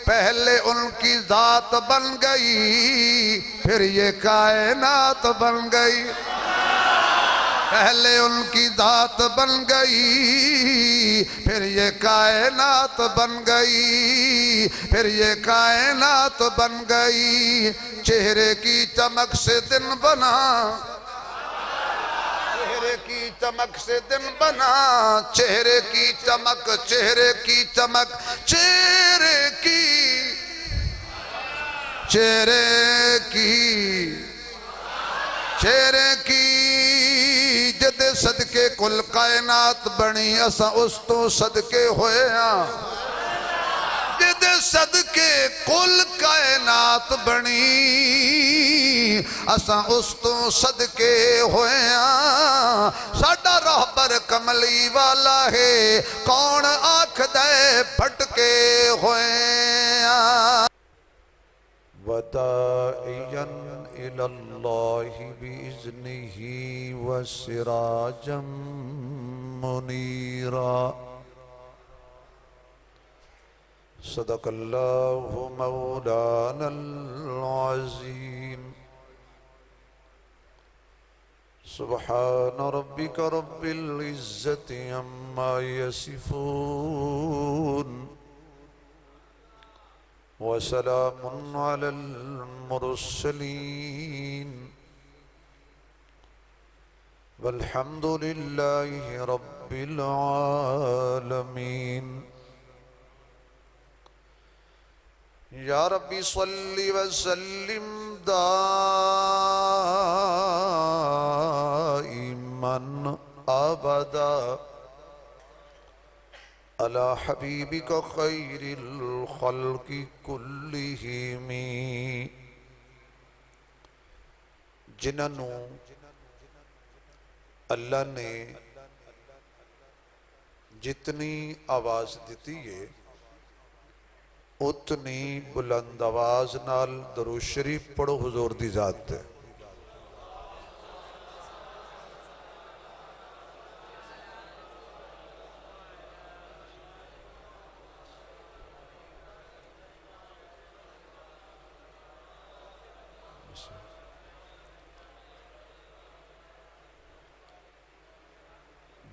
पहले उनकी जात बन गई फिर ये कायनात बन गई। पहले उनकी जात बन गई फिर ये कायनात बन गई, फिर ये कायनात बन गई। चेहरे की चमक से दिन बना, चेहरे की चमक से दिन बना, चेहरे की चमक, चेहरे की चमक, चेहरे की, चेहरे की, चेहरे की जदे सदके कुल कायनात बनी। असा उस तो सदके होए हाँ, जदे सदके कुल कायनात बनी। असा उस तो सदके होए हाँ। साडा रहबर कमली वाला है, कौन आख दे भटके होए हाँ। वदाइयन इलल्लाहि बिइज़्निही व सिराजम मुनीरा। सदक़ल्लाहु मौलानल अज़ीम। सुब्हान रब्बिक रब्बिल इज़्ज़ति अम्मा यसिफून व सलामुन अलल मुरसलीन वल्हम्दुलिल्लाहि रब्बिल आलमीन। या रब्बी सल्लि व सल्लिम दाइमन अबदा अला हबीबिका खैरिल खल्क़ि कुल्लिहिम। जिन्होंने अल्लाह ने जितनी आवाज़ दी है उतनी बुलंद आवाज नाल दरूद शरीफ पढ़ो हुजूर दी जात है।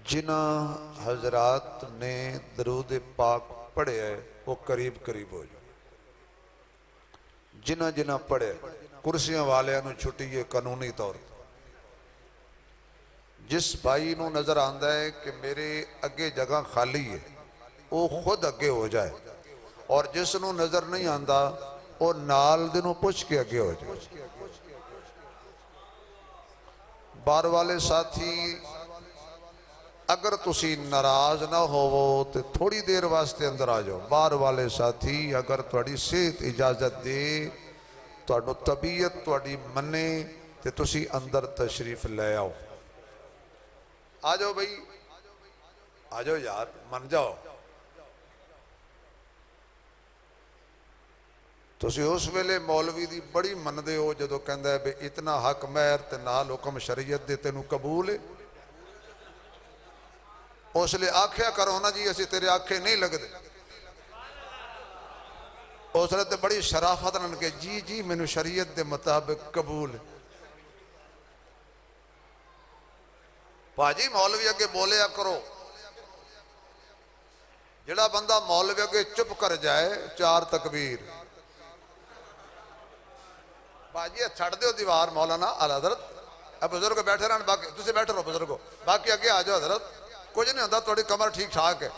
जिन्ना हजरात ने दरूद पाक पढ़े है वो करीब करीब हो जाए। जिन्ना जिन्ना पढ़े कुर्सियां वाले छुट्टी है कानूनी तौर पर। जिस भाई को नजर आता है कि मेरे अगे जगह खाली है वो खुद अगे हो जाए, और जिसनों नजर नहीं आता वो नाल दिनों पुछ के अगे हो जाए। बाहर वाले साथी अगर तुसी नाराज ना होवो तो थोड़ी देर वास्ते अंदर आ जाओ। बाहर वाले साथी अगर थोड़ी सेहत इजाजत दे, तुहानू तबीयत थोड़ी मने तो तुसी अंदर तशरीफ ले आओ। आ जाओ भाई, आ जाओ यार, मन जाओ। तुसी उस वेले मौलवी दी बड़ी मनदे हो जदों कहंदा है भी इतना हक महर ते नाल हुक्म शरीयत दे तेनू कबूल है। उसले आख्या करो ना जी असी तेरे आखे नहीं लगते। उसले तो बड़ी शराफत नाल के जी जी मैनू शरीयत के मुताबिक कबूल। भाजी मौलवी अगे बोलिया करो। जिहड़ा बंदा मौलवी अगे चुप कर जाए, चार तकबीर भाजी छड़ दो दीवार। मौलाना आला हज़रत बुजुर्ग बैठे रहन, बाकी तुम बैठे रहो बुजुर्गो, बाकी अगे आ जाओ हज़रत, कुछ नहीं होता, थोड़ी कमर ठीक ठाक है।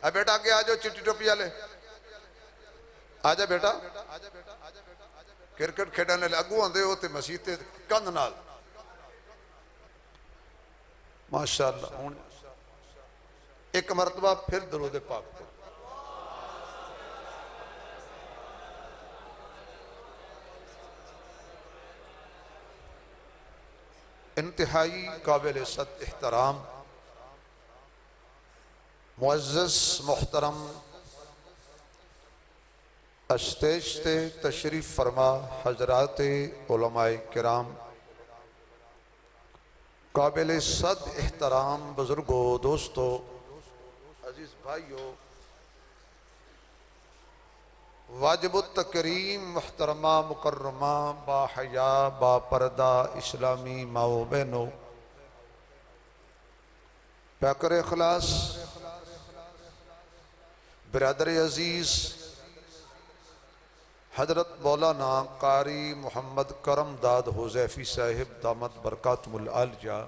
बेटा आगे आ जाओ, चिट्टी टोपी वाले आ जा बेटा। क्रिकेट खेडने अगू आते हो तो मसीह ते कंध नाल माशाअल्लाह। हुण एक मरतबा फिर दरूद पाक इंतहाई काबिल इज़्ज़त एहतराम मुअज़्ज़ज़ मोहतरम स्टेज से तशरीफ फरमा हजरात उलमाए किराम, काबिल इज़्ज़त एहतराम बुजुर्गो, दोस्तों, अजीज भाइयों, वाजिबुत करीम मुहतरमा मुकर्रमा बाहया बापर्दा इस्लामी माओ बहनो पैकर इखलास बिरादर अजीज़ हजरत मौलाना कारी मुहम्मद करम दाद हुज़ैफी साहिब दामत बरकातुल आलिया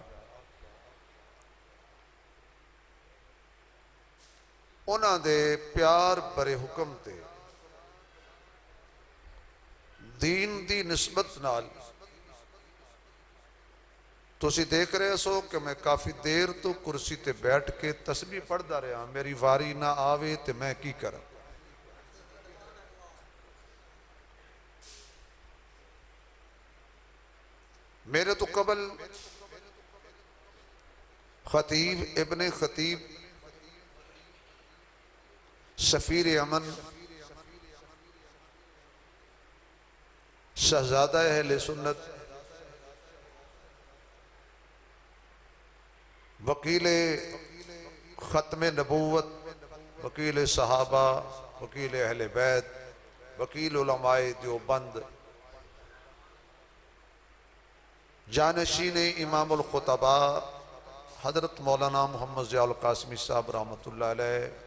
उन्हां दे प्यार भरे हुक्म ते दीन दी निस्बत नाल तुसी देख रहे सो कि मैं काफ़ी देर तो कुर्सी ते बैठ के तस्बीह पढ़दा रहा, मेरी वारी ना आवे तो मैं की करा। मेरे तो कबल खतीब इब्ने खतीब सफीर अमन शहजादा अहले सुन्नत वकील ख़त्म नबूवत वकील सहाबा वकील अहले बैत वकील उलमाए देवबंद जानशीन इमामुल खुतबा हजरत मौलाना मोहम्मद ज़ियाउल कासमी साहब रहमतुल्लाह अलैह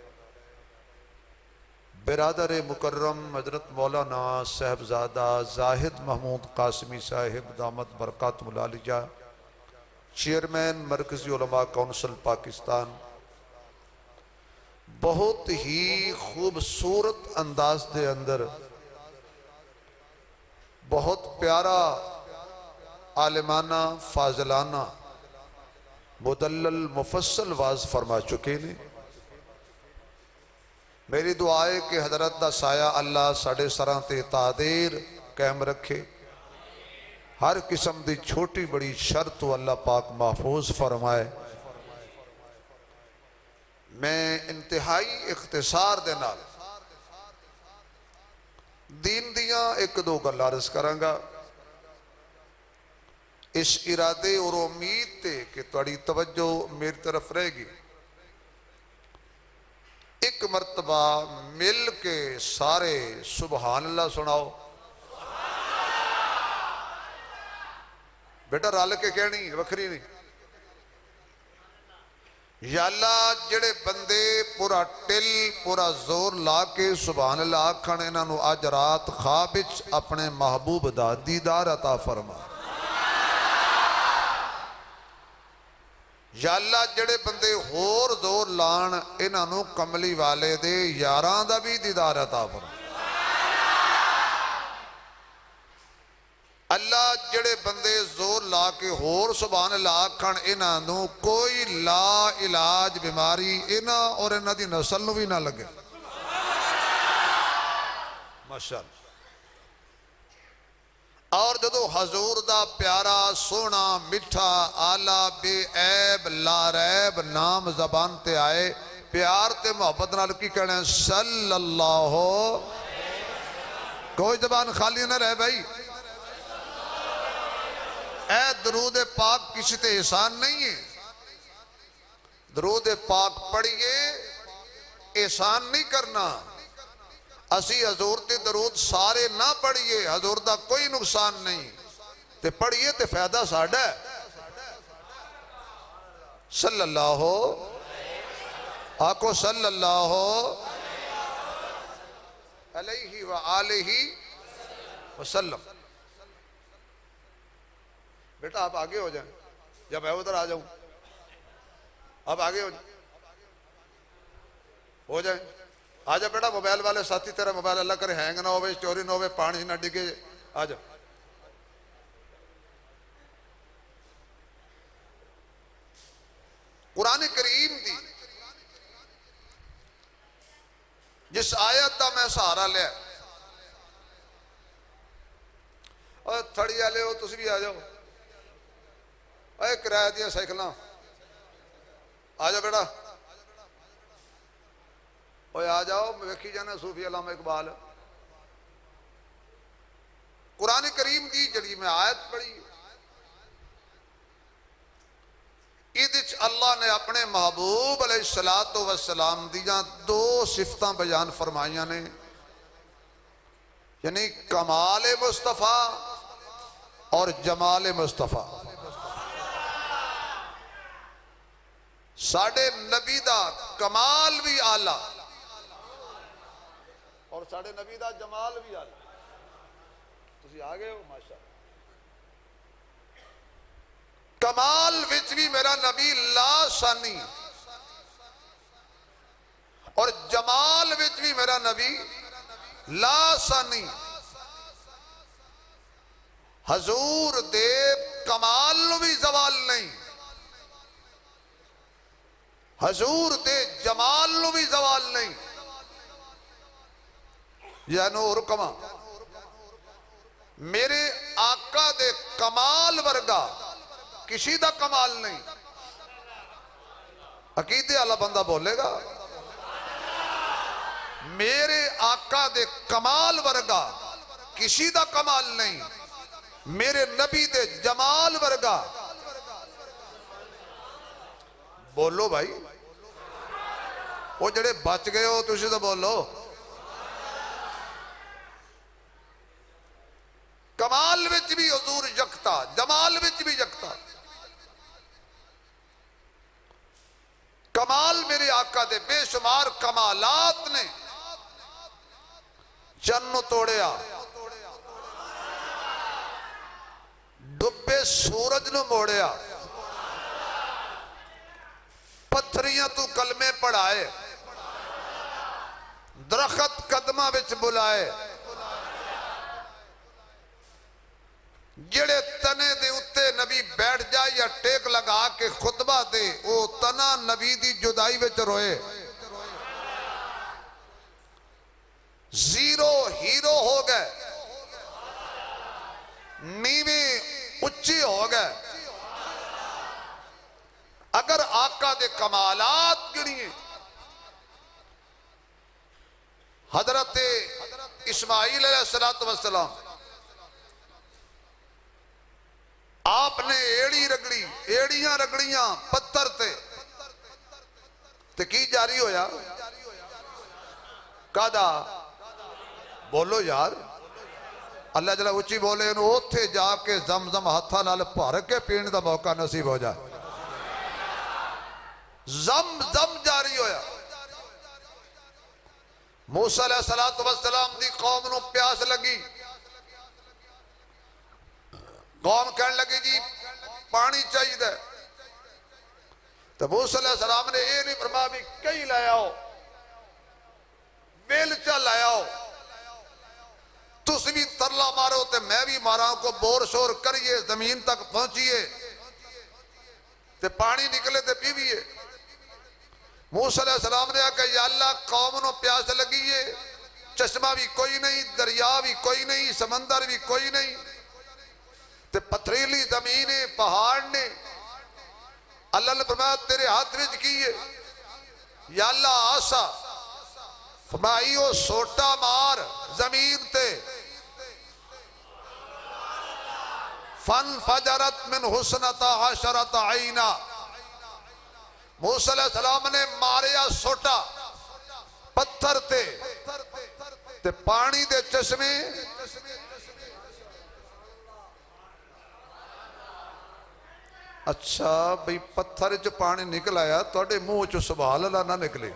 बिरादर मुकर्रम हजरत मौलाना साहबजादा जाहिद महमूद कासमी साहिब दामत बरकातुल आलिया चेयरमैन मरकज़ी उलमा कौंसिल पाकिस्तान बहुत ही खूबसूरत अंदाज के अंदर बहुत प्यारा आलिमाना फाजलाना मुदल्लल मुफस्सल वाज फरमा चुके ने। मेरी दुआ है कि हजरत दा साया अल्लाह साढ़े सरां ते तादेर कायम रखे, हर किस्म की छोटी बड़ी शर तो अल्लाह पाक महफूज फरमाए। मैं इंतहाई इख्तिसार दे नाल दीन दियां एक दो गल्लां अर्ज करांगा इस इरादे और उम्मीद ते कि तुहाडी तवज्जो मेरी तरफ रहेगी। एक मरतबा मिल के सारे सुबहान अल्लाह सुनाओ। बेटा रल के कहनी वखरी नहीं। या अल्लाह जेड़े बंदे पूरा टिल पूरा जोर ला के सुबहान अल्लाह आखण इन्हां नूं अज रात ख्वाब विच अपने महबूब दा दीदार अता फरमा। या अल्लाह जेड़े बंदे होर जोर लाण इन्हां नूं कमली वाले दे यारां दा भी दीदार अता फरमा। अल्लाह जेड़े बंदे जोर ला के होर सुभान अल्लाह आखण इन्हां नूं कोई ला इलाज बीमारी इन्हां और इन्हां दी नस्ल नूं भी ना लगे। माशाअल्लाह। और जदों हजूर दा प्यारा सोना मिठा आला बेऐब लारैब नाम जबान ते आए प्यार ते मोहब्बत नाल की कहना सल्लल्लाहु। कोई जबान खाली ना रहे भाई। ए दरूद पाक किसी ते एहसान नहीं है। दरूद पाक पढ़िए एहसान नहीं करना। असी हजूर ते दरूद सारे ना पढ़िए हजूर दा कोई नुकसान नहीं ते पढ़िए ते फायदा साडा है। सल्लल्लाहु आको सल्लल्लाहु अलैहि व आलिहि वसल्लम। बेटा आप आगे हो जाएं या मैं उधर आ जाऊं। आप आगे हो जाए। आ जा बेटा। मोबाइल वाले साथी तेरा मोबाइल अल्लाह करे हैंग ना हो चोरी ना हो पानी ना डिगे। आ जा। कुरान करीम दी जिस आयत का मैं सहारा लिया और थड़ी वाले हो तुम भी आ जाओ। अरे किराए दियां साइकिल आ जाओ बेटा। ओए आ जाओ। वेखी जाना सूफी अल्लामा इकबाल कुरान करीम की जड़ी मैं आयत पढ़ी अल्लाह ने अपने महबूब अलैहिस्सलातु वस्सलाम दियां दो सिफतां बयान फरमाइयां ने। यानी कमाल मुस्तफ़ा और जमाल मुस्तफ़ा। साडे नबी दा कमाल भी आला और साडे नबी दा जमाल भी आला। तुसी आ गए हो माशा। कमाल विच भी मेरा नबी लासानी और जमाल विच भी मेरा नबी लासानी। हजूर दे कमाल नूं भी जवाल नहीं, हजूर दे जमाल नूं भी जवाल नहीं। या नूर कमा मेरे आका दे कमाल वर्गा किसी दा कमाल नहीं। अकीदे वाला बंदा बोलेगा मेरे आका दे कमाल वर्गा किसी दा कमाल नहीं, मेरे नबी दे जमाल वर्गा। बोलो भाई, वो जड़े बच गए हो तुसी तो बोलो। कमाल विच भी हुजूर यकता, जमाल विच भी यकता। कमाल मेरे आका दे बेशुमार कमालात ने चन्न तोड़िया, डुबे सूरज नूं मोड़िया, पत्थरियां तू कलमे पढ़ाए, दरखत कदमा विच बुलाए। जेड़े तने दे उत्ते नबी बैठ जाए या टेक लगा के खुतबा दे, वो तना नबी दी जुदाई विच रोए। जीरो हीरो हो गए, नीवे उच्ची हो गए। अगर आका दे कमालात गिनिए, हजरत इस्माइल अलैहिस्सलातु वस्सलाम आपने एड़ी रगड़ी, एड़ियां रगड़ियां पत्थर ते की जारी होया कादा? बोलो यार, अल्लाह जला उच्ची बोले उत्थे जाके जमजम हाथा नाल भर के पीने का मौका नसीब हो जाए। जम जम जारी होया। मूसा अलैहिस्सलातु वस्सलाम दी कौम नूं प्यास लगी, कौम कहने लगी जी पानी चाहिए। तो मूसा अलैहिस्सलाम ने यह नहीं फरमाया भी कई लै आओ, बेलचा लै आओ, तुस भी तरला मारो तो मैं भी मारा, को बोर शोर करिए, जमीन तक पहुंचिए ते पानी निकले तो पीवीए। मूसा अलैहिस्सलाम ने आखिया या अल्लाह कौम नूं प्यास लगी है, चश्मा भी कोई नहीं, दरिया भी कोई नहीं, समंदर भी कोई नहीं, ते पथरीली जमीन है, पहाड़ ने। अल्लाह ने फरमाया तेरे हाथ में की है? या अल्लाह आसा। फरमाई ओ सोटा मार जमीन ते, फन फजरत मिन हुस्नता अशरत आईना। मूसा अलैहिस्सलाम ने मारिया सोटा पत्थर ते पानी दे चश्मे अच्छा भाई पत्थर च पानी निकल आया, थोड़े मुंह च सुभान अल्लाह ना निकले।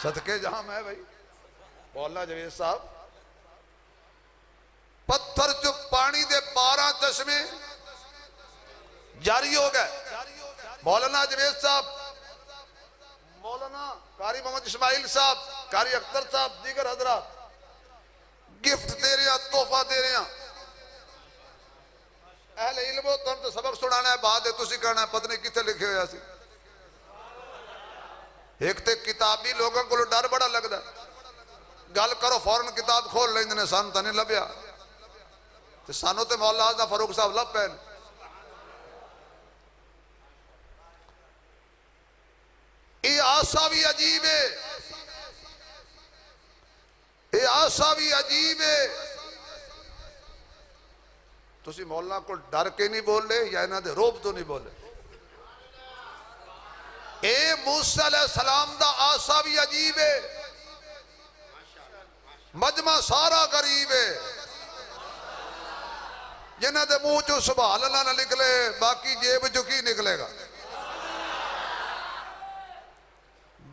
सदके जहां मैं भाई बोलना जवेद साहब, पत्थर च पानी दे 12 चश्मे जारी हो गए। मौलाना जवेद साहब, मौलाना कारी मोहम्मद इस्माइल साहब, कारी अख्तर साहब, दीगर हजरात गिफ्ट दे रहे, तोहफा दे रहे। अहले इल्म तुम तो सबक सुनाना है, बाद तुसी कहना है पता नहीं कितने लिखे हुए सी। एक तो किताबी लोगों को डर बड़ा लगता, गल करो फौरन किताब खोल लेंदे ने, सानू तो नहीं लभ्या, ते सानू तो मौला आज़म फारूक साहब लभ पे। ये आशा भी अजीब है, ये आशा भी अजीब है। तुसी मौला को डर के नहीं बोले या इन्हां दे रोब तो नहीं बोले? ए मूसा अलैहिस्सलाम दा आसा भी अजीब है। मजमा सारा गरीब है, जिन्हों के मुंह चो सुभान अल्लाह ना निकले, बाकी जेब चो की निकलेगा।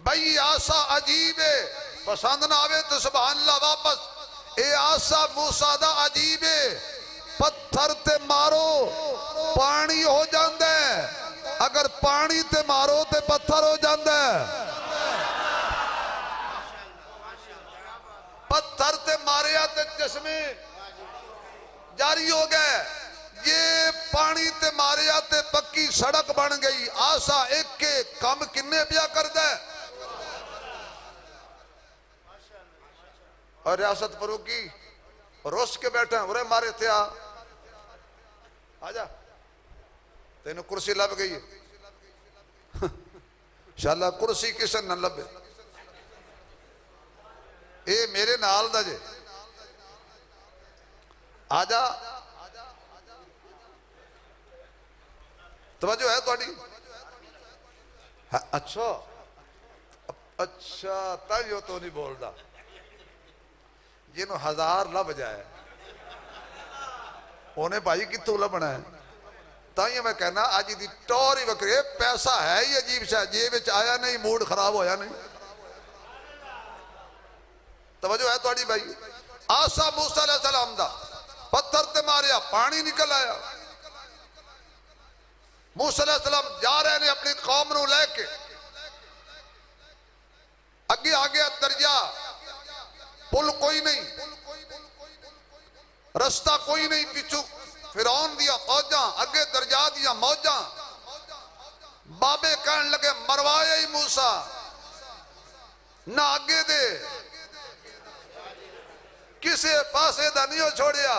बई आसा अजीब है, पसंद ना आवे तो सुभान अल्लाह वापस। ए आसा मूसा दा अजीब है, पत्थर ते मारो पानी हो जाता है, अगर पानी ते मारो ते पत्थर हो जाता है। पत्थर ते मारिया ते चश्मे जारी हो गए, ये पानी ते मारिया ते पक्की सड़क बन गई। आसा एक के कम किन्ने पिया करदा है। और रियासत फरूकी रोस के बैठे उरे मारे थे, आजा तेन कुर्सी लभ गई है। शाला कुर्सी किसे न लभे, ये मेरे नाल दा जे, आजा तवज्जो है थोड़ी। अच्छा अच्छा तब तो नहीं बोलता, जिन्हों हजार लभ जाए उन्हें भाई कितों लभना है। ताई मैं कहना अज की टौर ही वक्री, पैसा है ही अजीब सा, जेब आया नहीं मूड खराब होया नहीं। तवज्जो है थोड़ी भाई। आसा मूसा अलैहि सलाम दा पत्थर ते मारिया पानी निकल आया। मूसा अलैहि सलाम जा रहे ने अपनी कौम नूं लेके, अगे आ गया दरिया, पुल कोई नहीं, रास्ता कोई नहीं, पिछू फिरौन दिया फौजा, अगे दरिया दिया मौजा। बाबे कहन लगे मरवाया ही मूसा ना अगे दे किसे पासे दा नहीं छोड़िया।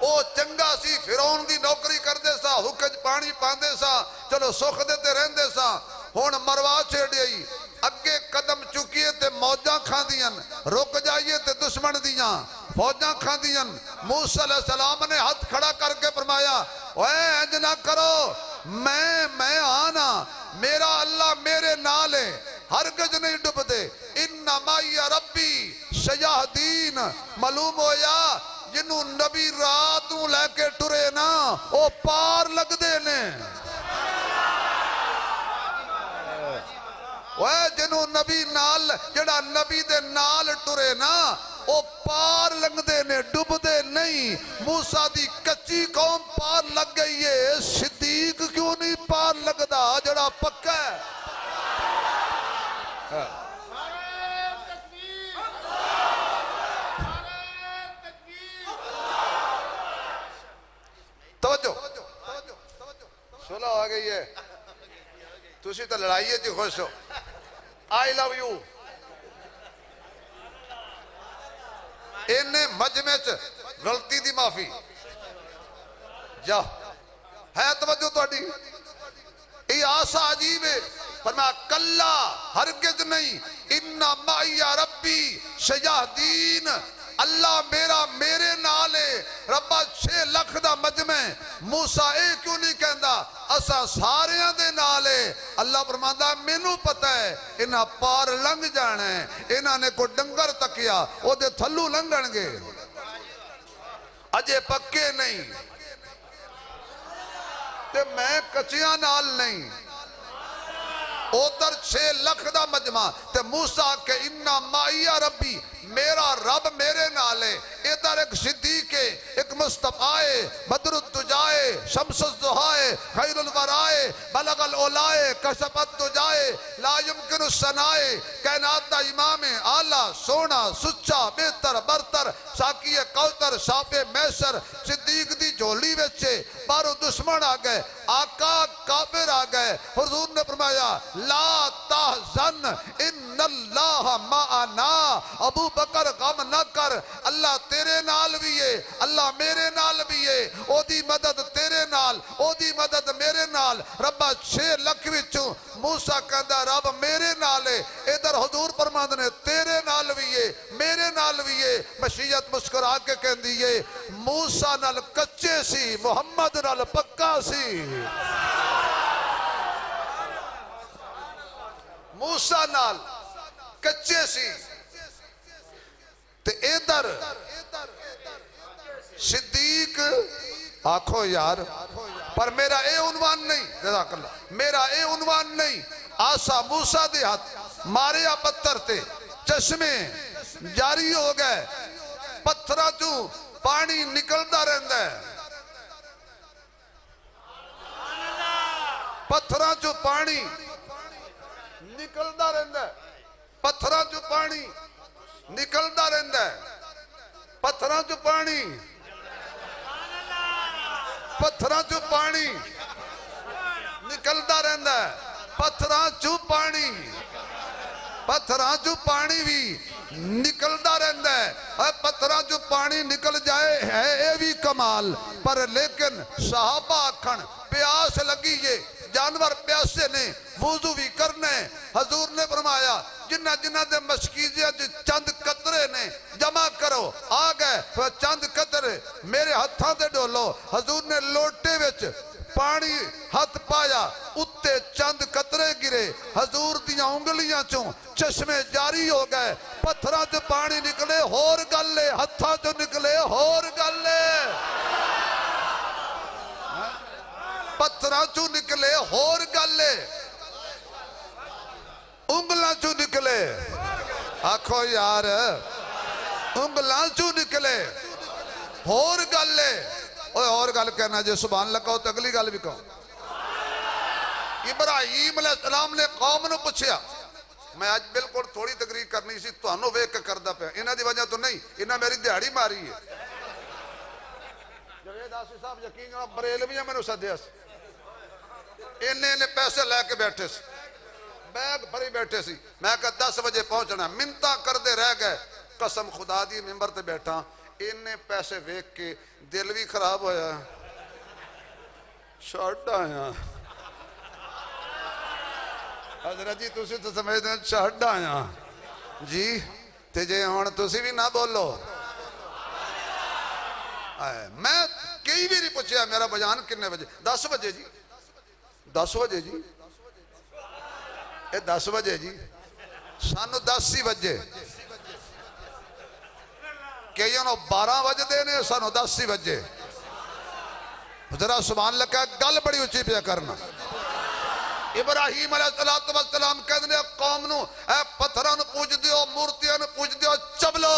ओ चंगा सी, फिरौन दी नौकरी करते सा, हुक्ज पानी पांदे सा, चलो सुख देते रहंदे सा, हुण मरवा छेड़िया। अगे कदम चुकीए ते मौजा खांदियां, रुक जाइए ते दुश्मन दियां फौजा खांदियां। मूसा अलैहि सलाम ने हाथ खड़ा करके फरमाया, ओए इंज ना करो, मैं आना, मेरा अल्लाह मेरे नाल है, हरगिज नहीं डुबदे। इन्ना माइया रब्बी सयाहदीन, मालूम होया जिन्हों नबी रात नूं लैके टुरे ना वो पार लगदे ने। जिन्हों नबी नाल, जड़ा नबी दे नाल टुरे ना वो पार लंघदे ने, डुबदे नहीं। मूसा दी कच्ची कौम पार लग गई है, सिद्दीक क्यों नहीं पार लगदा जड़ा पक्का है। तवज्जो सुलह आ गई है, तुसी तो लड़ाई च खुश हो। आई लव यू इन्ने मजमे च गलती दी माफी जा है। तवज्जो थोड़ी, ये आसा अजीब है, पर मैं कल्ला हरगिज नहीं। इन्ना माइया रब्बी सयाहदीन, अल्लाह मेरा मेरे नाल है। रब्बा 6 लाख दा मजमे, मूसा ए क्यों नहीं कहंदा असा सारियां दे नाल है। अल्लाह फरमांदा मैनू पता है इन्हां पार लंघ जाना है, इन्हां ने कोई डंगर तकिया ओदे थल्लू लंघणगे, अजे पक्के नहीं ते मैं कच्चियां नाल नहीं। उधर 6 लाख दा मजमा ते मूसा के इन्ना माइया रब्बी, मेरा रब मेरे नाल है। इधर एक सिद्दीक है, एक मुस्तफा है, बदरुद तुजाए, शम्सुज दुहाए, खैरुल वराए, बलगल ओलाए, कशफत तुजाए, ला युमकिन सनाए, कायनात दा इमाम है, आला सोना सुच्चा बेहतर बरतर, साकी कौतर साफे मैसर। सिद्दीक दी झोली विच बाहरों दुश्मन आ गए, आका काफिर आ गए। हुजूर ने फरमाया ला तहज़न इन्नल्लाह माअना, अबू बकर गम न कर, अल्लाह तेरे नाल भी है, अल्लाह मेरे नाल भी है। ओदी मदद तेरे नाल, ओदी मदद मेरे नाल। रब्बा 6 लाख विचों मूसा कहंदा रब मेरे नाल है। इधर हुजूर फरमांदे ने तेरे नाल भी है, मेरे नाल भी है। मशीयत मुस्कुरा के कहंदी है मूसा नाल कच्चे सी, मुहम्मद नाल पक्का सी। मूसा नाल कच्चे सी, ते इधर सिद्दीक आखो यार, पर मेरा ये उन्वान नहीं, जज़ाकल्लाह, मेरा ये उन्वान नहीं। आसा मूसा दे हाथ मारिया पत्थर ते, चश्मे जारी हो गए, पत्थर चू पानी निकलता रहता है, पत्थर चू पानी निकलता रहता है, पत्थर चू पानी निकलता रहता है, पत्थर चू पानी, पत्थर चू पानी निकलता रहता है, पत्थर चू पानी, पत्थर चू पानी भी निकलता रहता है। पत्थर चू पानी निकल जाए है ये भी कमाल, पर लेकिन सहाबा आखन प्यास लगी है, जानवर प्यासे ने, वुजू भी करने। हजूर ने फरमाया जिन्ना जिन्ना दे मशकीजिया चंद कतरे ने जमा करो, आ गए चंद कतरे मेरे हाथों से डोलो। हजूर ने लोटे विच पानी हाथ पाया, उत्ते चंद कतरे गिरे, हजूर दियां उंगलियां चों चश्मे जारी हो गए, पत्थरां च पानी निकले, होर गल है, हत्थां चों निकले, होर गल है, पत्थरां चों निकले, होर गल है, उंगलां चों निकले, आखो यार उंगलां चों निकले, होर गल है। और गल कहना जो सुभान अल्लाह कहो तो अगली गल भी कहो। इब्राहीम अलैहिस्सलाम ने कौम नूं पुछया, मैं आज बिल्कुल थोड़ी तकरीर करनी सी, तुहानूं वेख के करदा पिया, इन्हां दी वजह तो नहीं, इन्हां मेरी दिहाड़ी मारी है। जवेद आसिफ साहब यकीन करो बरेलवियां मैनूं सद्दिया सी, इन्ने पैसे लैके बैठे सी, बैग भरी बैठे सी, मैं कहा 10 बजे पहुंचना, मिन्नतां करदे रह गए। कसम खुदा दी मिंबर ते बैठा, इन्ने पैसे वेख के दिल भी खराब होया, छड्ड आया। हजरत जी तुसी तो समझदे छड्ड आया जी, ते जे हुण तुसी भी ना बोलो। मैं कई बारी पूछया मेरा बयान किन्ने बजे, 10 बजे जी, 10 बजे जी, ये 10 बजे जी, सानू 10 ही बजे, कई 12 बजते ने, सानू 10 ही बजे। जरा सुभान लगा, गल बड़ी उची पिया करना। इब्राहीम अलैहिस्सलाम कहते हैं कौम नूं पत्थरां नूं पूजदे हो, मूर्तियां नूं पूजदे हो, चबलो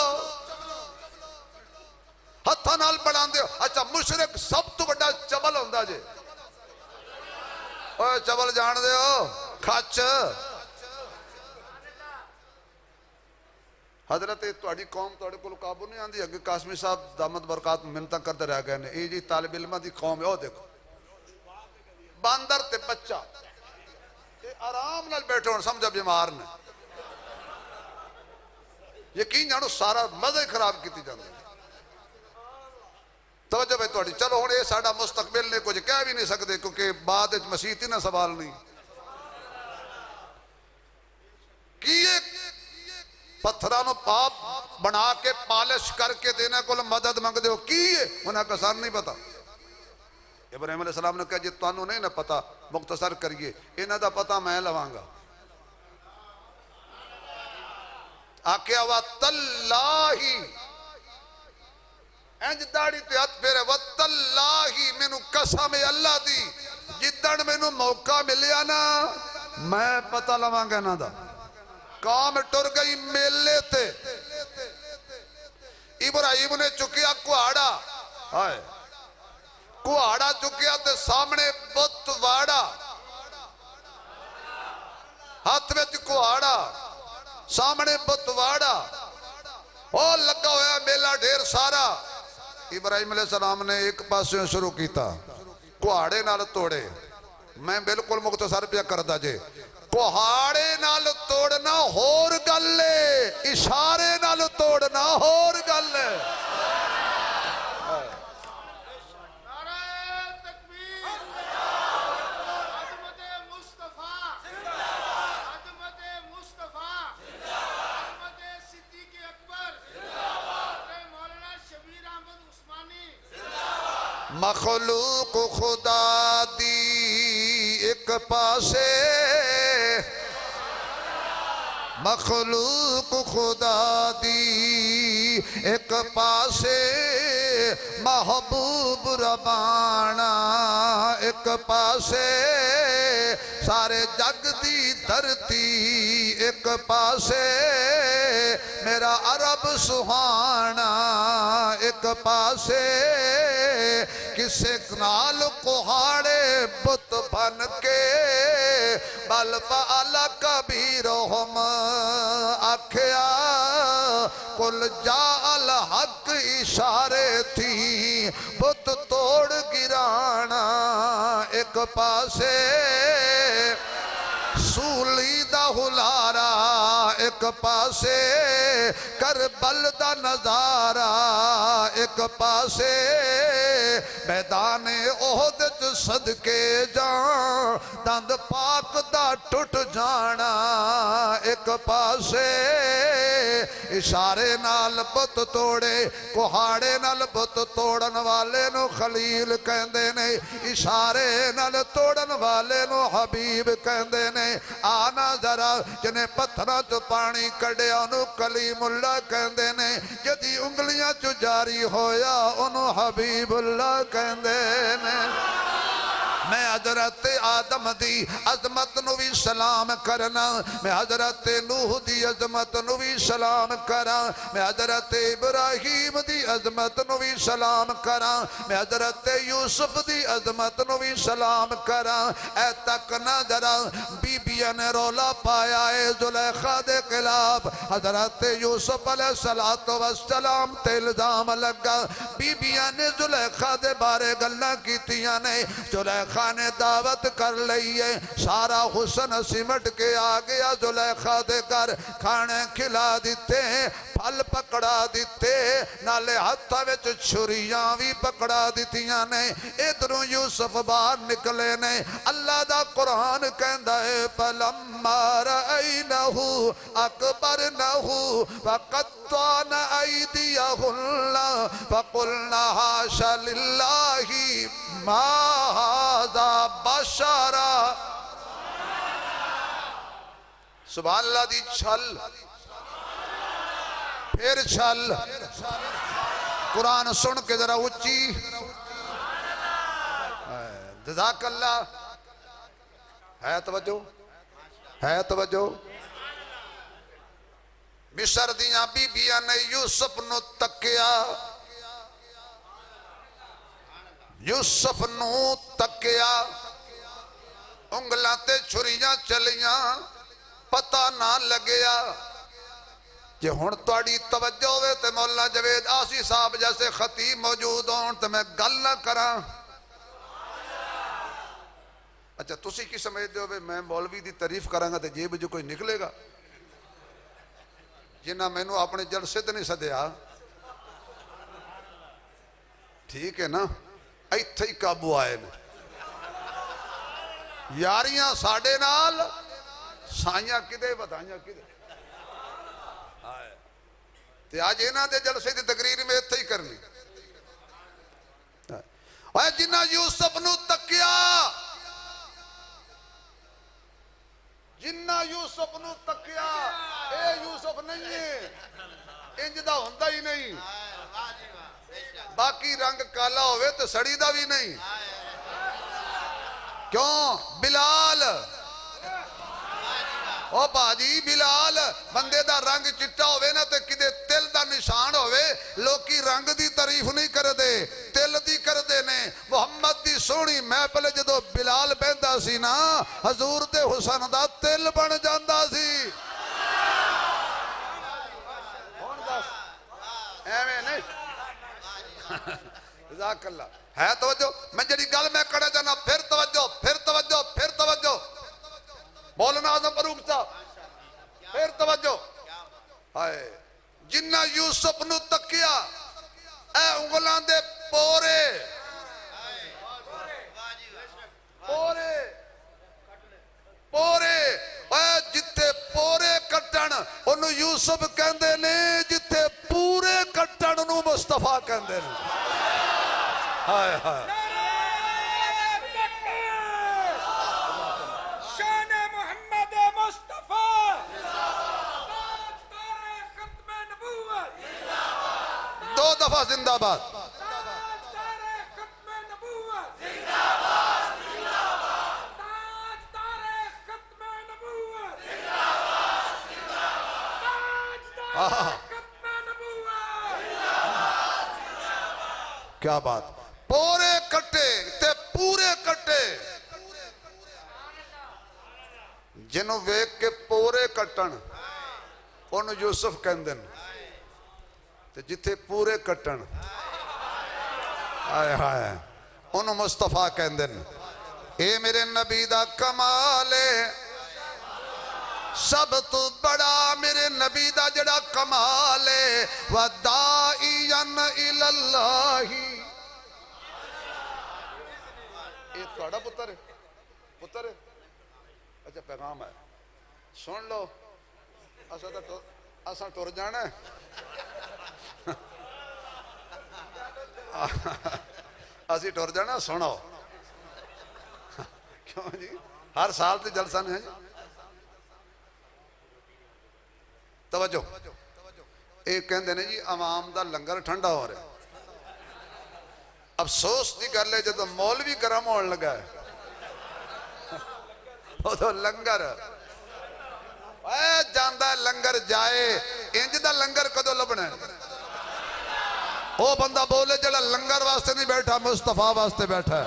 हत्थां नाल बनांदे हो। अच्छा मुशरिक सब तो बड़ा चबल हुंदा जे, ओए चबल जानदे हो, खच। हजरत तुहाडी कौम तुहाडे कोल काबू नहीं आती। अगे कासमी साहब दामद बरकात मिन्नतां करते रह गए ने, ये जी तालिब इल्मां दी कौम है, ओ देखो बांदर ते बच्चा ये आराम नाल बैठे होण, समझो बीमार ने, यकीन जानो सारा मजा ही खराब की जाती। तवज्जो भाई तुहाडी। चलो हुण ये साडा मुस्तकबिल ने, कुछ कह भी नहीं सकते क्योंकि बाद विच मसीत ही ना सवाल नहीं की पत्थरां नूं पाप बना के पालिश करके देने को मदद मंगदे हो की है, उन्हें कसान नहीं पता। इब्राहीम अलैहिस्सलाम ने कहा जी तुहानूं नहीं ना पता, मुख्तसर करिए, इन्हां दा पता मैं लवांगा। आख्या वा तल्लाही, इंज दाड़ी ते हथ फेरे, व तल्लाही मैनू कसम है अल्लाह दी, जिद्दण मैनू मौका मिलिया ना मैं पता लवांगा इन्हां दा। कौम टुर गई मेले ते, इब्राहीम ने चुकिया कुहाड़ा, हाय कुहाड़ा चुकिया ते सामने बुत वाड़ा, हाथ में कुहाड़ा सामने बुत वाड़ा, ओ लगा होया मेला ढेर सारा। इब्राहीम अलैहिस्सलाम ने एक पासे शुरू किया, कुहाड़े नाल तोड़े। मैं बिल्कुल मुख्तसर पिया करदा जे, कुहाड़े नाल तोड़ना होर गल है, इशारे नाल तोड़ना होर गल है। मखलूक खुदा दी एक पासे, मखलूक खुदा दी एक पासे महबूब रबाना, एक पासे सारे जग दी धरती, एक पासे मेरा अरब सुहाना, एक पासे किसे नाल कुहाड़े बुत बन के बल फाला कबीर हम आख्या कुल जाल हक इशारे थी बुत तोड़ गिराना, एक पासे सूली दा हुलारा, एक पासे करबल दा नजारा, एक पासे मैदान ओहद च सदके जा दंद पाक दा टुट जाना, एक पासे इशारे नाल बुत तोड़े कुहाड़े नाल बुत तोड़न वाले नु खलील कहंदे ने, इशारे नाल तोड़न वाले नु हबीब कहंदे ने। आना जरा जिन्हें पत्थरों चो पानी कढ़िया उन्होंने कलीमुल्ला कहंदे ने, जदी उंगलियां चो जारी होया उन्होंने हबीबुल्ला कहंदे ने। मैं हजरत आदम दी अजमत नु भी सलाम करना, मैं हजरत नूह दी अजमत नु भी सलाम करा, मैं हजरत इब्राहिम दी अजमत नु भी सलाम करा, मैं हजरत यूसुफ दी अजमत नु भी सलाम करा। ऐ तक ना जरा बीबिया ने रौला पाया है जुलेखा दे खिलाफ, हजरत यूसुफ अलैहिस्सलातु वस्सलाम ते इल्जाम लगा, बीबिया ने जुलेखा दे बारे गल्लां कीतियां ने, जुलेखा ने दावत कर ली है, सारा हुसन सिमट के आ गया जुलेखा दे घर, खाने खिला दिते, फल पकड़ा दिते, नाले हत्था विच छुरियां भी पकड़ा दितियां ने। इधरों यूसुफ बाहर निकले ने, अल्लाह दा कुरान कहंदा है फलम्मा रअयनहु अकबरनहु वक़त्तअना अयदियहुन्ना फक़ुलना हाशा लिल्लाहि मा हाज़ा बशरा। सुभान अल्लाह दी छल फिर छल, कुरान सुन के जरा उच्ची जज़ाकल्लाह। है तवज्जो, है तवज्जो। मिस्र दियां बीबियां ने यूसुफ नु तकिया, यूसुफ नु तकिया, उंगलां ते छुरियां चलियां, पता ना लगया। जे हुण तुहाडी तवज्जो होवे ते मौला जवेद आसी साहब जैसे खतीब मौजूद होण ते मैं गल ना करां। अच्छा तुसी की समझदे हो मैं मौलवी दी तारीफ करांगा ते जेब जो कोई निकलेगा? जिन्ना मैनू अपने जलसे ते नहीं सदया, ठीक है ना, इत्थे ही काबू आए ने। यारियां साडे नाल, साइयां किदे बधाइयां किदे। ते अज इन्हां दे जलसे दी तकरीर में इत्थे ही करनी। जिन्ना यूसुफ नू तकिया, जिन्ना यूसुफ नू तकिया, ए यूसुफ नहीं है, इंज दा हुंदा ही नहीं। बाकी रंग काला होवे तो सड़ी दा भी नहीं। क्यों? बिलाल, ओ भाजी बिलाल बंदे दा रंग चिट्टा होवे ना ते किदे तिल दा निशान होवे, लोकी रंग दी तारीफ नहीं करदे, तिल दी करदे ने। मुहम्मद दी सोहनी महफिल जदों बिलाल बहंदा सी ना, हजूर दे हुसन दा तिल बन जांदा सी। हुण दस एवें नहीं। जज़ाकल्लाह। है तवज्जो? मैं जड़ी गल मैं कड़ा जाना, फिर तवज्जो, फिर तवज्जो, फिर तवज्जो। मौलाना आजम फरूक साहब फिर तवज्जो। हाय जिन्ना यूसुफ नू तकिया, ए उंगलां दे पोरे पोरे पोरे, जिथे पोरे कट्टण ओनू यूसुफ कहंदे ने, जिथे पूरे कट्टण नू मुस्तफा कहंदे ने। हाय हाय दफा जिंदाबाद। क्या बात, पूरे कट्टे ते पूरे कट्टे जिन्हों वेख के पूरे कट्टन उन यूसुफ कहंदे ने, ते जिथे पूरे कट्टन आए हाय उन मुस्तफा कहंदे ने। ए मेरे नबी दा कमाल है, सब तो बड़ा मेरे नबी दा जड़ा कमाल है। वदाइयन इलल्लाही, ये थोड़ा पुत्र है, पुत्र है, अच्छा पैगाम है, सुन लो। असा टुर जाना है असी टुर जाना, सुनो। क्यों जी, हर साल तो जलसा नहीं है जी। तवज्जो, ये कहते ने जी आवाम दा लंगर ठंडा हो रहा। अफसोस की गल है जो मौलवी गर्म होने लगा है तो लंगर जांदा लंगर जाए, इंज दा लंगर कदों लभना है? वो बंदा बोले जड़ा लंगर वास्ते नहीं बैठा, मुस्तफा वास्ते बैठा है।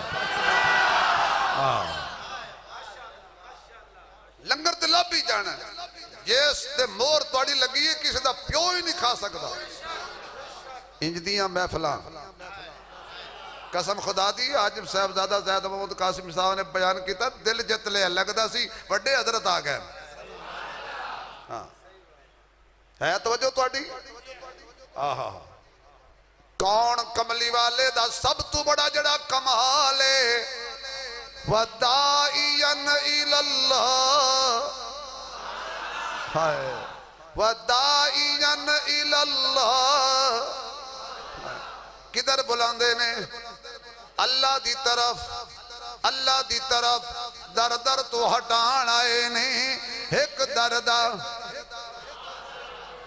लंगर तो लभ ही जाना है। जिस ते मोहर तुहाडी लगी है किसी दा प्यो ही नहीं खा सकता। इंज दियां महफिलां कसम खुदा दी हाजिम साहबजादा ज़ैद महमूद कासिम साहब ने बयान किया, दिल जित लिया, लगता सी बड़े हजरत आ गए। हाँ है तवज्जो तुहाडी। आहा, कौन कमली वाले दा सब तो बड़ा जड़ा कमाल है। वदाइयन इलल्लाह, हाय वदाइयन इलल्लाह, किधर बुलांदे ने? अल्लाह दी तरफ, अल्लाह दी तरफ दर दर तो हटाण आए ने। एक दरदा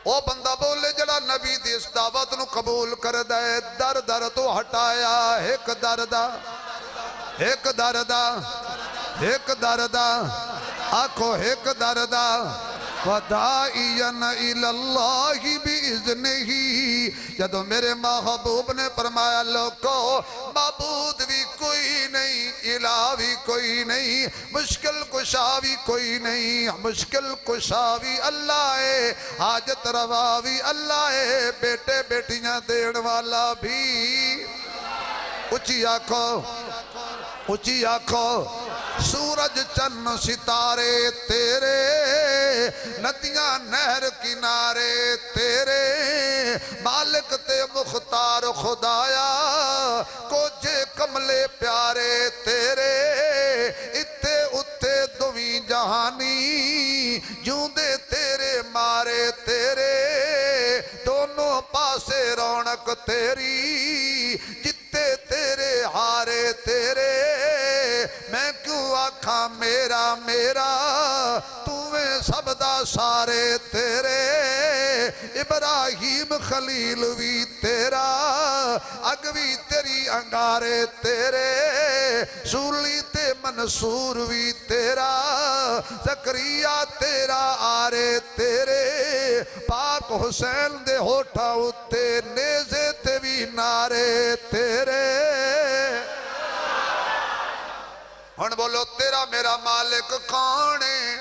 ओ बंदा बोले जड़ा नबी दी इस दावत नू कबूल करदा है, दर दर तो हटाया। एक दरदा, एक दरदा, एक दरदा, आखो एक दरदा। वदाइयन इलल्लाहि बिइज़्निही, जदों मेरे महबूब ने फरमाया लोगो माबूद भी कोई नहीं, इला भी कोई नहीं, मुश्किल कुशा भी कोई नहीं। मुश्किल कुशा भी अल्लाह है, हाजत रवा भी अल्लाह है, बेटे बेटियां देण वाला भी। उची आखो, उची आखो। सूरज चन्न सितारे तेरे, नदियां नहर किनारे तेरे, मालिक ते मुख्तार खुदाया, कोजे कमले प्यारे तेरे। इत्थे उत्थे दुवी जहानी, जूंदे तेरे मारे तेरे, दोनों पासे रौनक तेरी, जित्ते तेरे हारे तेरे। मैं क्यों आखा मेरा मेरा, तूवें सबदा सारे तेरे। इब्राहिम खलील भी तेरा, अग भी तेरी अंगारे तेरे। सूली ते मंसूर भी तेरा, ज़करिया तेरा आरे तेरे। पाक हुसैन दे होठा उत्ते नेज़े ते भी नारे तेरे। हुण बोलो तेरा मेरा मालिक कौन है?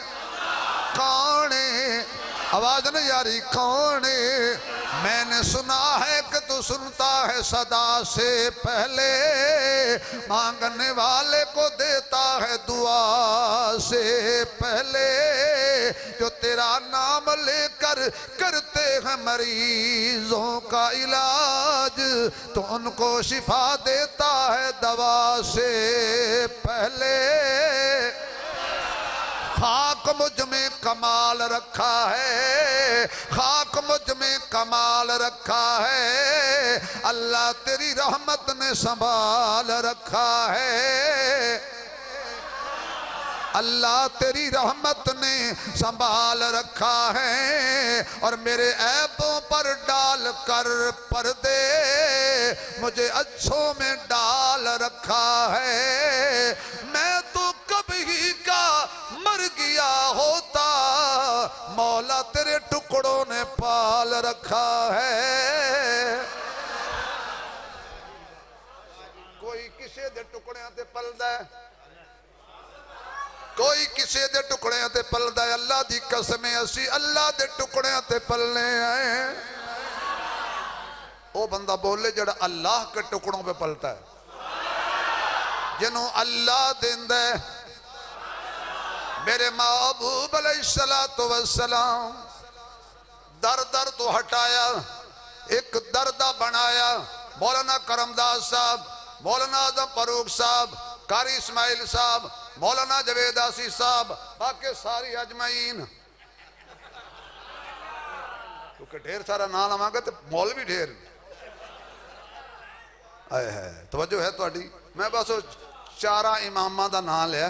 कौन है? आवाज न यारी कौन है? मैंने सुना है कि तू सुनता है सदा से पहले, मांगने वाले को देता है दुआ से पहले। जो तेरा नाम लेकर करते हैं मरीजों का इलाज, तो उनको शिफा देता है दवा से पहले। खाक मुझ में कमाल रखा है, खाक मुझ में कमाल रखा है, अल्लाह तेरी रहमत ने संभाल रखा है। अल्लाह तेरी रहमत ने संभाल रखा है और मेरे ऐबों पर डाल कर पर्दे मुझे अच्छों में डाल रखा है। मैं तो कभी का मर गया होता, मौला तेरे टुकड़ों ने पाल रखा है। कोई किसी दे टुकड़ियां ते पलदा है, कोई किसी दे टुकड़ियां ते पलदा है। अल्लाह दी कसम है असी अल्लाह दे टुकड़ियां ते पलने आए। वो बंदा बोले जड़ा अल्लाह के टुकड़ों पे पलता है, जिन्हों अल्लाह देंदा है। मेरे महबूब अलैहिस्सलातु वस्सलाम दर दर तो हटाया, एक दर्दा बनाया। मौलाना करमदास साहब, मौलाना आजम फरूक साहब, कारी इस्माइल साहब, मौलाना जवेद आसी साहब, बाकी सारी अजमाइन, क्योंकि ढेर सारा नाम लवांगे तो मौल भी ढेर आए है। तवज्जो है थोड़ी। मैं बस चारा इमामा का नाम लिया।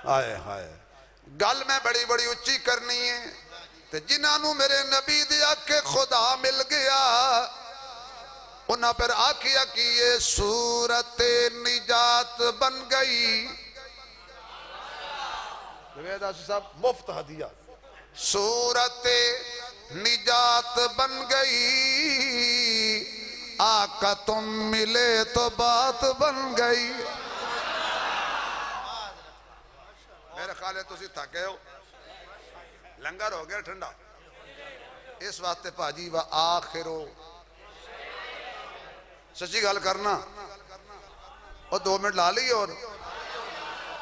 आए हाय गल मैं बड़ी बड़ी उच्ची करनी है ते जिन्होंने मेरे नबी दे आके खुदा मिल गया उन्हें फिर आखिया कि ये सूरत निजात बन गई। साहब मुफ्त हदिया, सूरत निजात बन गई। आका तुम मिले तो बात बन गई। मेरे ख्याल है तुसी थके हो, लंगर हो गया ठंडा, इस वास्ते भाजी व आखिरो सच्ची गल करना और 2 मिनट ला ली। और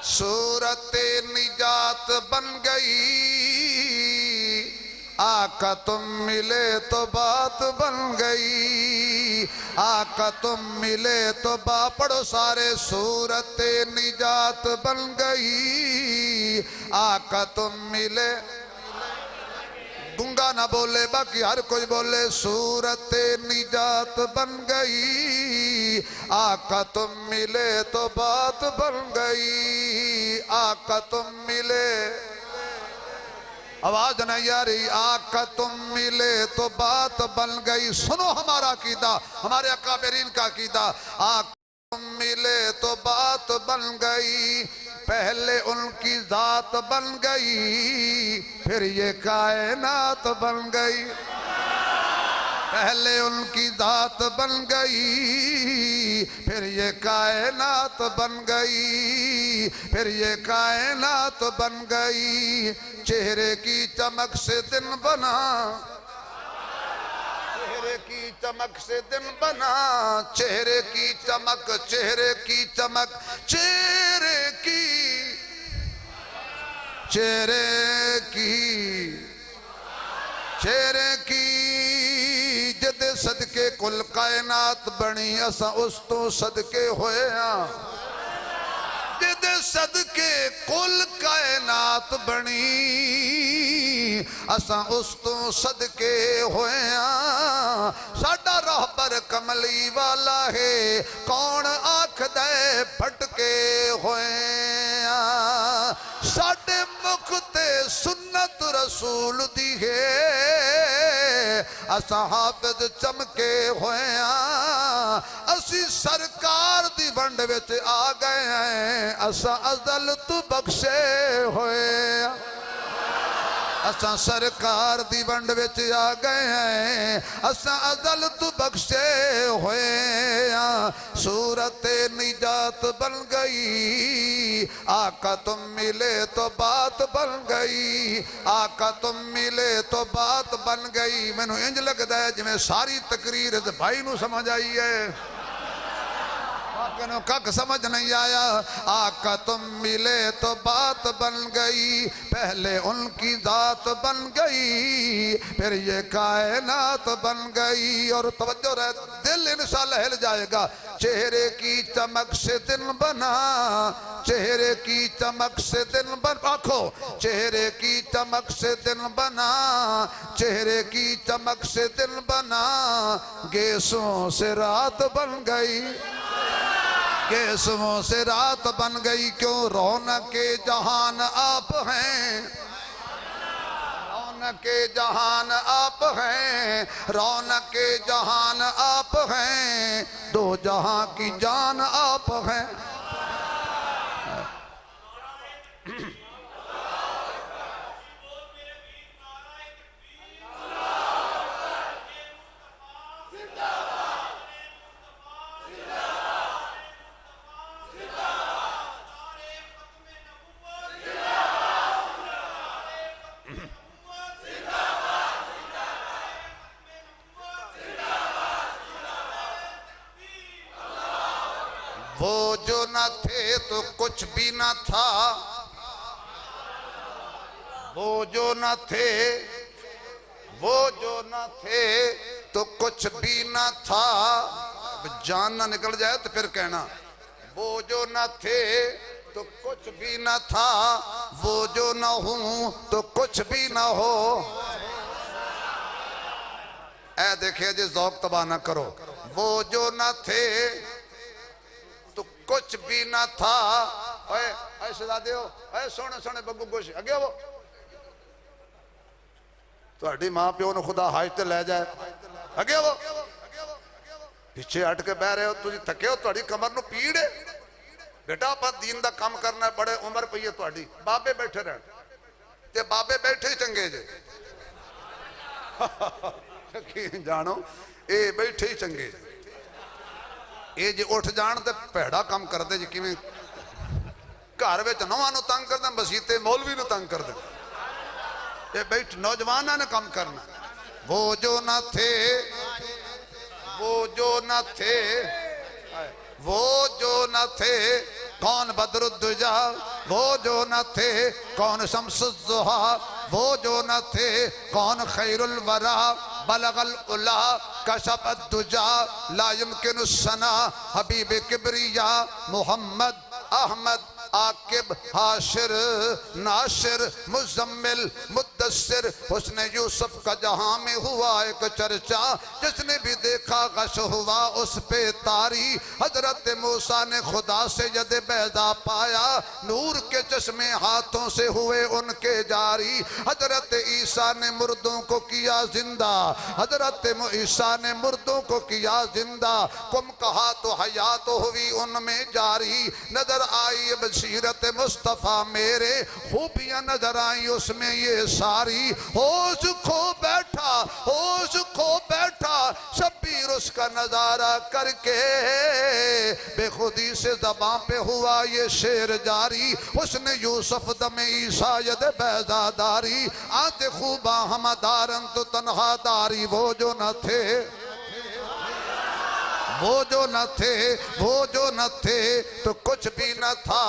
सूरत निजात बन गई, आका तुम मिले तो बात बन गई। आका तुम मिले तो पढ़ो सारे। सूरत निजात बन गई, आका तुम मिले। गूंगा ना बोले बाकी हर कोई बोले। सूरत निजात बन गई, आका तुम मिले तो बात बन गई। आका तुम मिले, आवाज नहीं आ रही। आका तुम मिले तो बात बन गई। सुनो हमारा अकीदा, हमारे अकाबरीन का अकीदा। आका तुम मिले तो बात बन गई। पहले उनकी जात बन गई, फिर ये कायनात बन गई। पहले उनकी जात बन गई, फिर ये कायनात बन गई। फिर ये कायनात बन गई। चेहरे की चमक से दिन बना, चेहरे की चमक से दिन बना। चेहरे की चमक, चेहरे की चमक, चेहरे की, चेहरे की, चेहरे की जदे सदके कुल कायनात बनी। असा उस तो सदके होए हाँ, जिदे सदके कुल कायनात बनी। असा उस तो सदके होए हाँ। साडा रहबर कमली वाला है, कौन आखदा है भटके होए हाँ। साडे मुख ते सुन्नत रसूल दी है, असा हाफिज चमके होए हाँ। असी सरकार दी वंड विच आ गए हैं, असा अज़ल तू बख्शे होए। असा सरकार दी वंड विच आ गए हैं, असा अज़ल तू बख्शे होए। सूरत निजात बन गई, आका तुम मिले तो बात बन गई। आका तुम मिले तो बात बन गई। मैनू इंज लगदा है जिवें सारी तकरीर भाई नू समझ आई है, कख समझ नहीं आया। आका तुम मिले तो बात बन गई। पहले उनकी जात बन गई, फिर ये कायनात बन गई। और तवज्जो रहे, दिल इंशाअल्लाह हिल जाएगा। चेहरे की चमक से दिन बना, चेहरे की चमक से दिन बन। आखो चेहरे की चमक से दिन बना, चेहरे की चमक से दिन बना। गेसों से रात बन गई। केसवों से रात बन गई क्यों, रौनक के जहान आप हैं, रौनक के जहान आप हैं, रौनक के जहान आप हैं, दो जहां की जान आप हैं। वो जो न थे तो कुछ भी न था, वो जो न थे, वो जो न थे तो कुछ भी न था। जान ना निकल जाए तो फिर कहना वो जो न थे तो कुछ भी न था, वो जो न हूं तो कुछ भी न हो। ऐ देखिए जी ज़ौक़ तबाह ना करो। वो जो न थे तो कुछ भी ना था। ओए ऐ शहजादे हो, ऐ सोने सोने बग्गू गोश अगे वो ਤੁਹਾਡੀ मां प्यो ਨੂੰ खुदा हाज ते ले जाए अगे वो पिछे हट के बह रहे हो, तुझे थके हो, ਤੁਹਾਡੀ कमर ਨੂੰ पीड़ है। बेटा ਆਪਾਂ दीन ਦਾ ਕੰਮ करना, बड़े उम्र पई है ਤੁਹਾਡੀ, बाबे बैठे रहन ते बाबे बैठे ही चंगे जे की जानो ये बैठे ही चंगे, ये जे उठ जान तो भैड़ा काम करते जी। किवें घर में नौहां नूं तंग करदे, मसीते मौलवी नूं तंग करदे, ये बैठ नौजवाना ने काम करना। वो जो न थे, वो जो न थे, वो जो न थे कौन बदरुद्दुजा, वो जो न थे कौन शम्सुज़्ज़ुहा, वो जो न थे कौन खैरुल वरा, बलगल उला कशफत दुजा, ला युमकिनु सना हबीब किबरिया, मोहम्मद अहमद आकिब हाशिर नाशिर मुजम्मिल मुद्दस्सिर। हुस्न यूसुफ का जहां में हुआ एक चर्चा, जिसने भी देखा गश हुआ उस पे तारी। हजरत मूसा ने खुदा से यद बैदा पाया, नूर के चश्मे हाथों से हुए उनके जारी। हजरत ईसा ने मुर्दों को किया जिंदा, हजरत ईसा ने मुर्दों को किया जिंदा। कुम कहा तो हयात हुई उनमें जारी। नजर आई बसीरत मुस्तफ़ा मेरे, खूबियां नजर आई उसमें ये सारी। होश खो बैठा, होश खो बैठा शब्बीर उसका नजारा करके, बेखुदी से ज़बां पे हुआ ये शेर जारी। उसने यूसुफ दमे ईसा यद बैज़ादारी, आते खूबा हमदारन तो तन्हा दारी। वो जो न थे, वो जो न थे, वो जो न थे तो कुछ भी न था,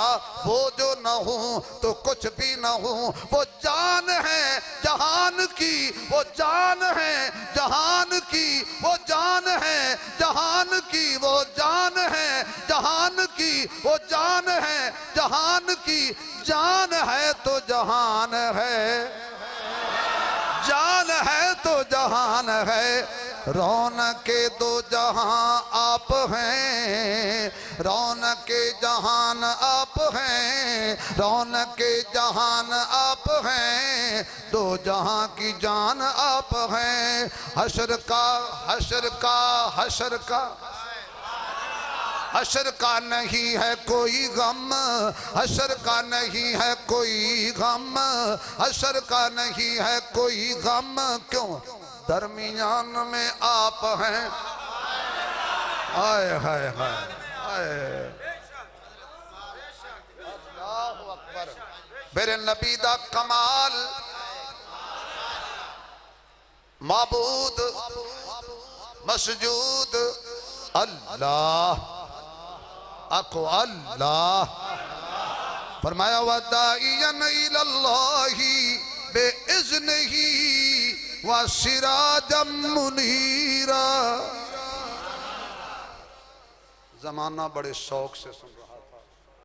वो जो न हूं तो कुछ भी न हूं। वो जान है जहान की, वो जान है जहान की, वो जान है जहान की, वो जान है जहान की, वो जान है जहान की। जान है तो जहान है, जान है तो जहान है। रौनक के दो जहां आप हैं, रौनक के जहान आप हैं, रौनक के जहान आप हैं, दो जहां की जान आप हैं। हशर का, हशर का, हशर का, हशर का नहीं है कोई गम, हशर का नहीं है कोई गम, हशर का नहीं है कोई गम। क्यों दरमियान में आप हैं। आए हाय हाय, अल्लाहु अकबर। मेरे नबी दा कमाल, माबूद मसजूद अल्लाह, आखो अल्लाह। फरमाया वदाइयन इलल्लाहि बेइज़्निही व सिराजम मुनीरा। जमाना बड़े शौक से सुन रहा।